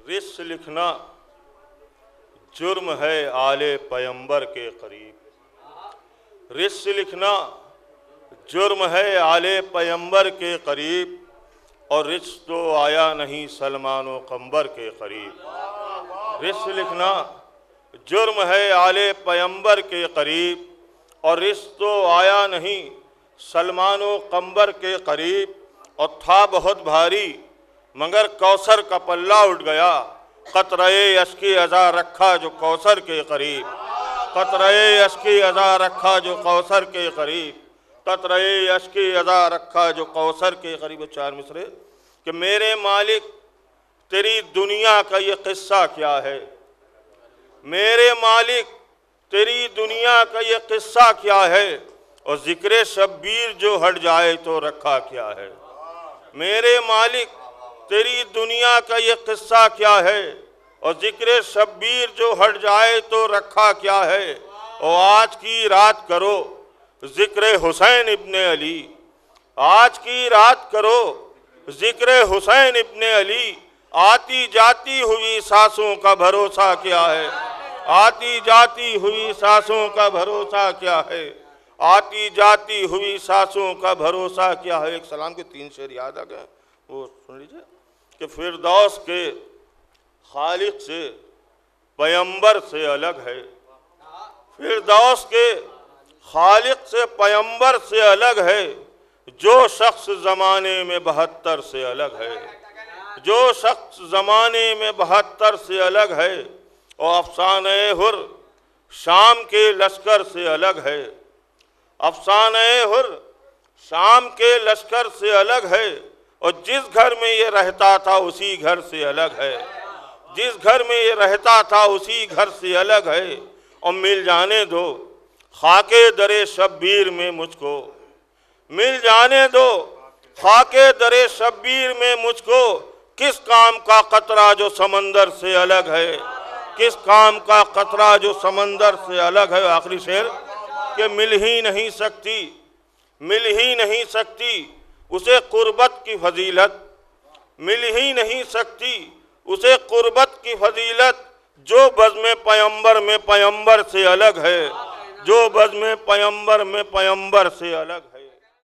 رس لکھنا جرم ہے آل پیمبر کے قریب، رس لکھنا جرم ہے آل پیمبر کے قریب، اور رس تو آیا نہیں سلمان و قمبر کے قریب۔ رس لکھنا جرم ہے آل پیمبر کے قریب، اور رس تو آیا نہیں سلمان و قمبر کے قریب، اور تھا بہت بھاری مگر کوثر کا پلہ اٹھ گیا، قطرہ اشک عزا رکھا جو کوثر کے قریب، قطرہ اشک عزا رکھا جو کوثر کے قریب، قطرہ اشک عزا رکھا جو کوثر کے قریب۔ چار مصرے کہ میرے مالک تیری دنیا کا یہ قصہ کیا ہے، میرے مالک تیری دنیا کا یہ قصہ کیا ہے، اور ذکر شبیر جو ہٹ جائے تو رکھا کیا ہے۔ میرے مالک تیری دنیا کا یہ قصہ کیا ہے، اور ذکر شبیر جو ہٹ جائے تو رکھا کیا ہے۔ اور آج کی رات کرو ذکر حسین ابن علی، آج کی رات کرو ذکر حسین ابن علی، آتی جاتی ہوئی سانسوں کا بھروسہ کیا ہے، آتی جاتی ہوئی سانسوں کا بھروسہ کیا ہے، آتی جاتی ہوئی سانسوں کا بھروسہ کیا ہے۔ ایک سلام کے 3 شعر یاد آ گئے، وہ سن لیجئے کہ فردوس کے خالق سے پیمبر سے الگ ہے، فردوس کے خالق سے پیمبر سے الگ ہے، جو شخص زمانے میں 72 سے الگ ہے، جو شخص زمانے میں 72 سے الگ ہے، اور افسانہ حر شام کے لشکر سے الگ ہے، افسانہ حر شام کے لشکر سے الگ ہے، اور جس گھر میں یہ رہتا تھا اسی گھر سے الگ ہے، جس گھر میں یہ رہتا تھا اسی گھر سے الگ ہے۔ اور مل جانے دو خاک در شبیر میں مجھ کو، مل جانے دو خاک در شبیر میں مجھ کو، کس کام کا قطرہ جو سمندر سے الگ ہے، کس کام کا قطرہ جو سمندر سے الگ ہے۔ آخری شعر کہ مل ہی نہیں سکتی، مل ہی نہیں سکتی اسے قربت کی فضیلت، مل ہی نہیں سکتی اسے قربت کی فضیلت، جو بزم پیمبر میں پیمبر سے الگ ہے، جو بزم پیمبر میں پیمبر سے الگ ہے۔